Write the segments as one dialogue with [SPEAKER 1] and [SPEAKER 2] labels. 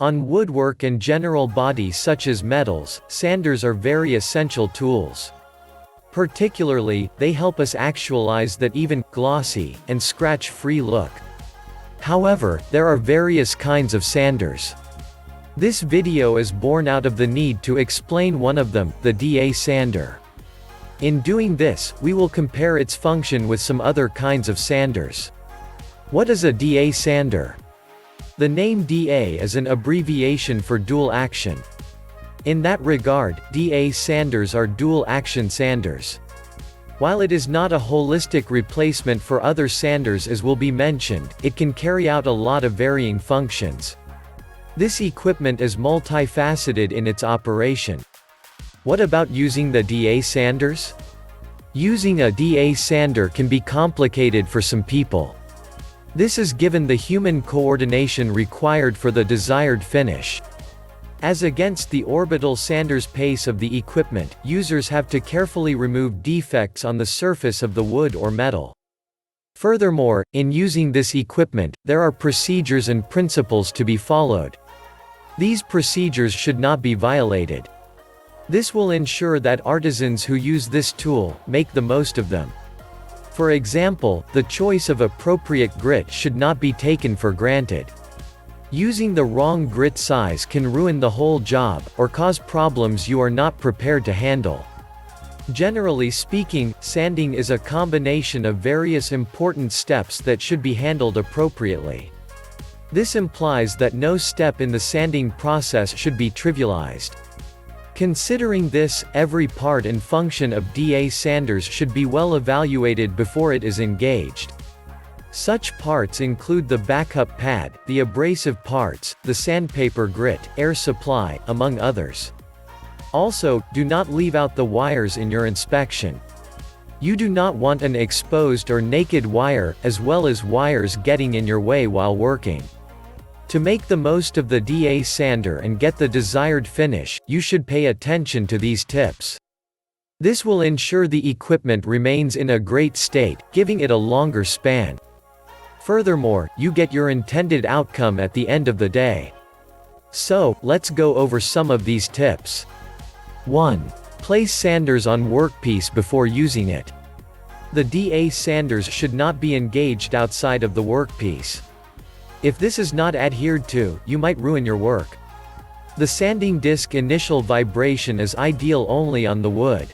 [SPEAKER 1] On woodwork and general bodies such as metals, sanders are very essential tools. Particularly, they help us actualize that even, glossy, and scratch-free look. However, there are various kinds of sanders. This video is born out of the need to explain one of them, the DA sander. In doing this, we will compare its function with some other kinds of sanders. What is a DA sander? The name DA is an abbreviation for dual action. In that regard, DA sanders are dual action sanders. While it is not a holistic replacement for other sanders as will be mentioned, it can carry out a lot of varying functions. This equipment is multifaceted in its operation. What about using the DA sanders? Using a DA sander can be complicated for some people. This is given the human coordination required for the desired finish. As against the orbital sander's pace of the equipment, users have to carefully remove defects on the surface of the wood or metal. Furthermore, in using this equipment, there are procedures and principles to be followed. These procedures should not be violated. This will ensure that artisans who use this tool make the most of them. For example, the choice of appropriate grit should not be taken for granted. Using the wrong grit size can ruin the whole job, or cause problems you are not prepared to handle. Generally speaking, sanding is a combination of various important steps that should be handled appropriately. This implies that no step in the sanding process should be trivialized. Considering this, every part and function of DA sanders should be well evaluated before it is engaged. Such parts include the backup pad, the abrasive parts, the sandpaper grit, air supply, among others. Also, do not leave out the wires in your inspection. You do not want an exposed or naked wire, as well as wires getting in your way while working. To make the most of the DA sander and get the desired finish, you should pay attention to these tips. This will ensure the equipment remains in a great state, giving it a longer span. Furthermore, you get your intended outcome at the end of the day. So, let's go over some of these tips. 1. Place sanders on workpiece before using it. The DA sanders should not be engaged outside of the workpiece. If this is not adhered to, you might ruin your work. The sanding disc initial vibration is ideal only on the wood.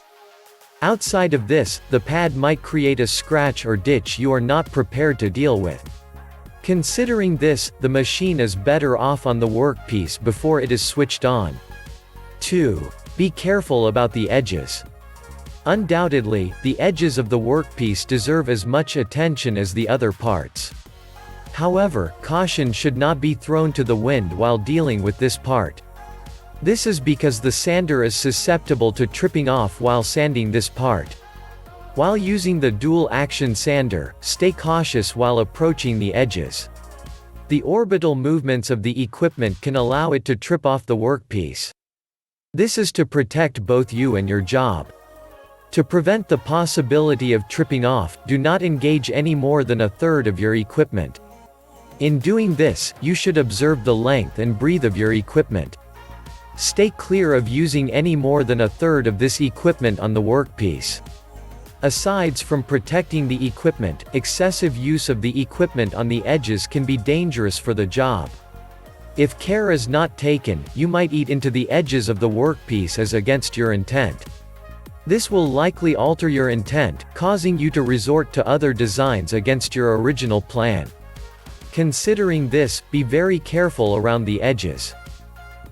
[SPEAKER 1] Outside of this, the pad might create a scratch or ditch you are not prepared to deal with. Considering this, the machine is better off on the workpiece before it is switched on. 2. Be careful about the edges. Undoubtedly, the edges of the workpiece deserve as much attention as the other parts. However, caution should not be thrown to the wind while dealing with this part. This is because the sander is susceptible to tripping off while sanding this part. While using the dual-action sander, stay cautious while approaching the edges. The orbital movements of the equipment can allow it to trip off the workpiece. This is to protect both you and your job. To prevent the possibility of tripping off, do not engage any more than a third of your equipment. In doing this, you should observe the length and breadth of your equipment. Stay clear of using any more than a third of this equipment on the workpiece. Aside from protecting the equipment, excessive use of the equipment on the edges can be dangerous for the job. If care is not taken, you might eat into the edges of the workpiece as against your intent. This will likely alter your intent, causing you to resort to other designs against your original plan. Considering this, be very careful around the edges.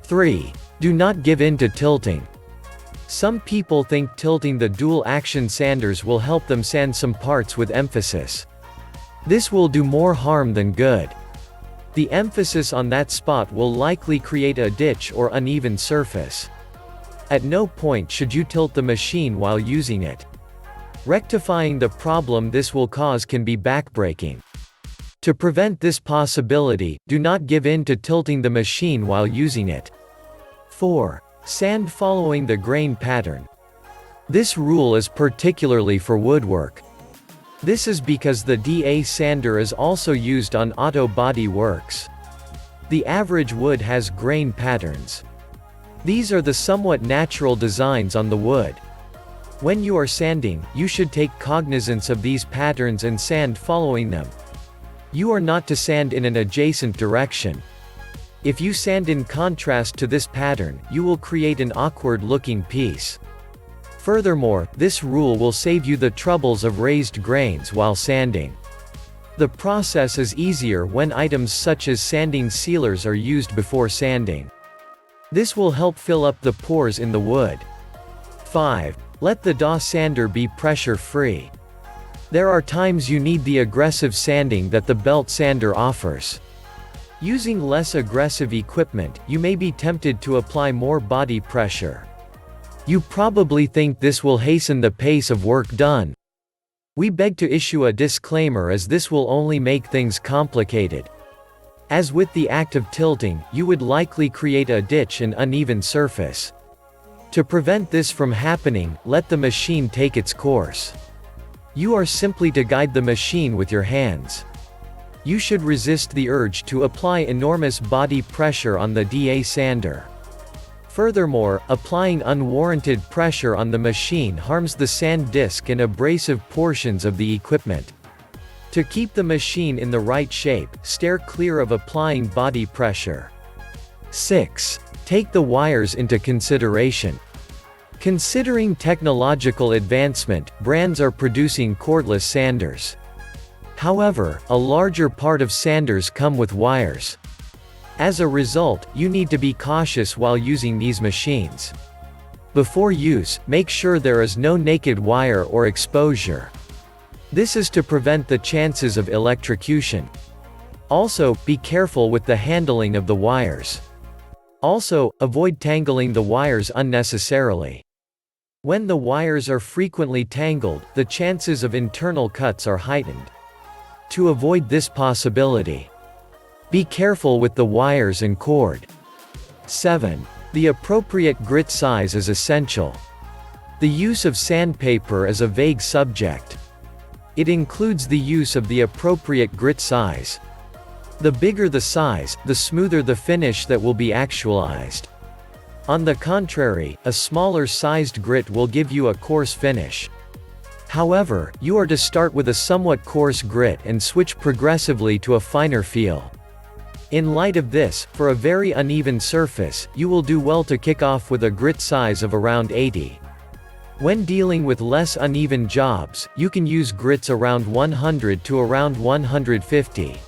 [SPEAKER 1] 3. Do not give in to tilting. Some people think tilting the dual-action sanders will help them sand some parts with emphasis. This will do more harm than good. The emphasis on that spot will likely create a ditch or uneven surface. At no point should you tilt the machine while using it. Rectifying the problem this will cause can be backbreaking. To prevent this possibility, do not give in to tilting the machine while using it. 4. Sand following the grain pattern. This rule is particularly for woodwork. This is because the DA sander is also used on auto body works. The average wood has grain patterns. These are the somewhat natural designs on the wood. When you are sanding, you should take cognizance of these patterns and sand following them. You are not to sand in an adjacent direction. If you sand in contrast to this pattern, you will create an awkward-looking piece. Furthermore, this rule will save you the troubles of raised grains while sanding. The process is easier when items such as sanding sealers are used before sanding. This will help fill up the pores in the wood. 5. Let the DAW sander be pressure-free. There are times you need the aggressive sanding that the belt sander offers. Using less aggressive equipment, you may be tempted to apply more body pressure. You probably think this will hasten the pace of work done. We beg to issue a disclaimer, as this will only make things complicated. As with the act of tilting, you would likely create a ditch and uneven surface. To prevent this from happening, let the machine take its course. You are simply to guide the machine with your hands. You should resist the urge to apply enormous body pressure on the DA sander. Furthermore, applying unwarranted pressure on the machine harms the sand disc and abrasive portions of the equipment. To keep the machine in the right shape, steer clear of applying body pressure. 6. Take the wires into consideration. Considering technological advancement, brands are producing cordless sanders. However, a larger part of sanders come with wires. As a result, you need to be cautious while using these machines. Before use, make sure there is no naked wire or exposure. This is to prevent the chances of electrocution. Also, be careful with the handling of the wires. Also, avoid tangling the wires unnecessarily. When the wires are frequently tangled, the chances of internal cuts are heightened. To avoid this possibility, be careful with the wires and cord. 7. The appropriate grit size is essential. The use of sandpaper is a vague subject. It includes the use of the appropriate grit size. The bigger the size, the smoother the finish that will be actualized. On the contrary, a smaller sized grit will give you a coarse finish. However, you are to start with a somewhat coarse grit and switch progressively to a finer feel. In light of this, for a very uneven surface, you will do well to kick off with a grit size of around 80. When dealing with less uneven jobs, you can use grits around 100 to around 150.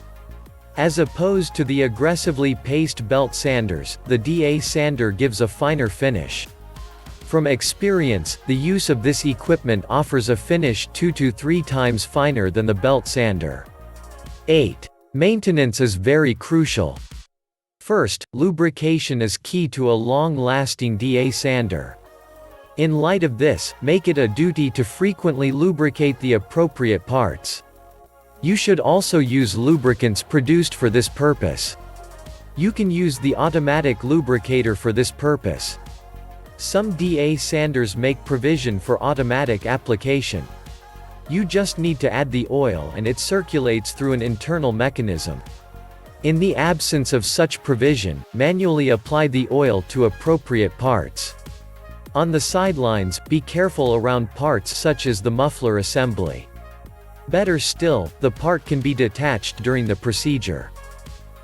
[SPEAKER 1] As opposed to the aggressively paced belt sanders, the DA sander gives a finer finish. From experience, the use of this equipment offers a finish 2 to 3 times finer than the belt sander. 8. Maintenance is very crucial. First, lubrication is key to a long-lasting DA sander. In light of this, make it a duty to frequently lubricate the appropriate parts. You should also use lubricants produced for this purpose. You can use the automatic lubricator for this purpose. Some DA sanders make provision for automatic application. You just need to add the oil and it circulates through an internal mechanism. In the absence of such provision, manually apply the oil to appropriate parts. On the sidelines, be careful around parts such as the muffler assembly. Better still, the part can be detached during the procedure.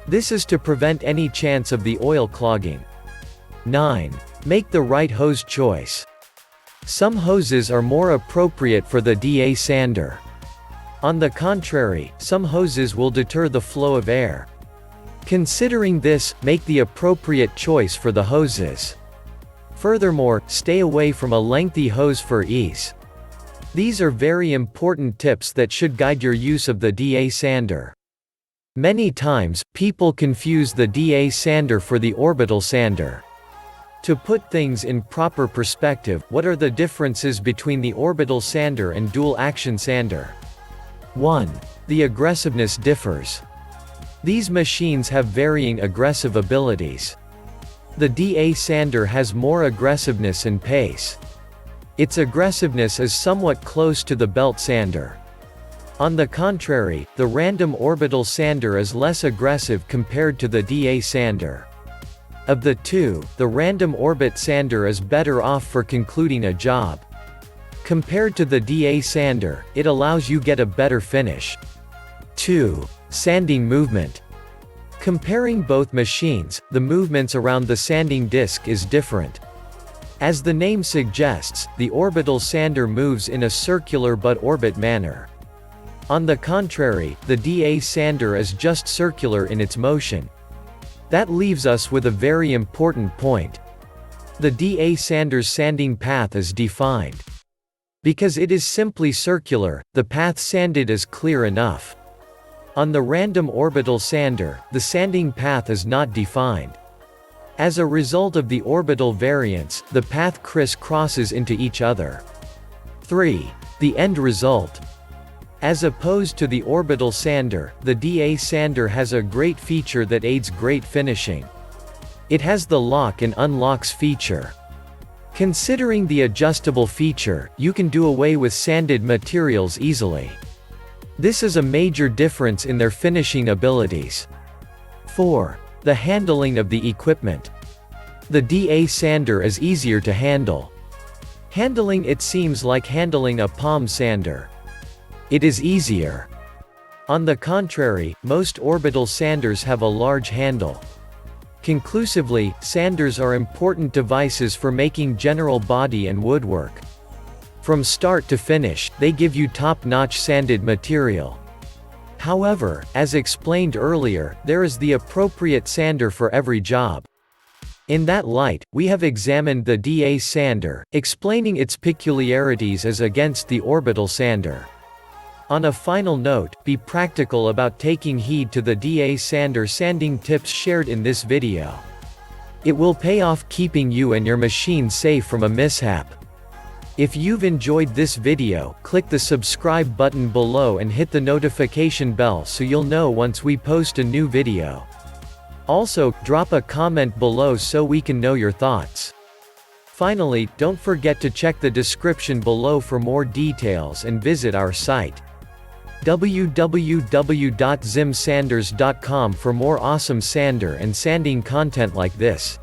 [SPEAKER 1] This is to prevent any chance of the oil clogging. 9. Make the right hose choice. Some hoses are more appropriate for the DA sander. On the contrary, some hoses will deter the flow of air. Considering this, make the appropriate choice for the hoses. Furthermore, stay away from a lengthy hose for ease. These are very important tips that should guide your use of the DA sander. Many times, people confuse the DA sander for the orbital sander. To put things in proper perspective, what are the differences between the orbital sander and dual-action sander? 1. The aggressiveness differs. These machines have varying aggressive abilities. The DA sander has more aggressiveness and pace. Its aggressiveness is somewhat close to the belt sander. On the contrary, the random orbital sander is less aggressive compared to the DA sander. Of the two, the random orbit sander is better off for concluding a job. Compared to the DA sander, it allows you get a better finish. 2. Sanding movement. Comparing both machines, the movements around the sanding disc is different. As the name suggests, the orbital sander moves in a circular but orbit manner. On the contrary, the DA sander is just circular in its motion. That leaves us with a very important point. The DA sander's sanding path is defined. Because it is simply circular, the path sanded is clear enough. On the random orbital sander, the sanding path is not defined. As a result of the orbital variance, the path crisscrosses into each other. 3. The end result. As opposed to the orbital sander, the DA sander has a great feature that aids great finishing. It has the lock and unlocks feature. Considering the adjustable feature, you can do away with sanded materials easily. This is a major difference in their finishing abilities. 4. The handling of the equipment. The DA sander is easier to handle. Handling it seems like handling a palm sander. It is easier. On the contrary, most orbital sanders have a large handle. Conclusively, sanders are important devices for making general body and woodwork. From start to finish, they give you top-notch sanded material. However, as explained earlier, there is the appropriate sander for every job. In that light, we have examined the DA sander, explaining its peculiarities as against the orbital sander. On a final note, be practical about taking heed to the DA sander sanding tips shared in this video. It will pay off keeping you and your machine safe from a mishap. If you've enjoyed this video, click the subscribe button below and hit the notification bell so you'll know once we post a new video. Also, drop a comment below so we can know your thoughts. Finally, don't forget to check the description below for more details and visit our site www.zimsanders.com for more awesome sander and sanding content like this.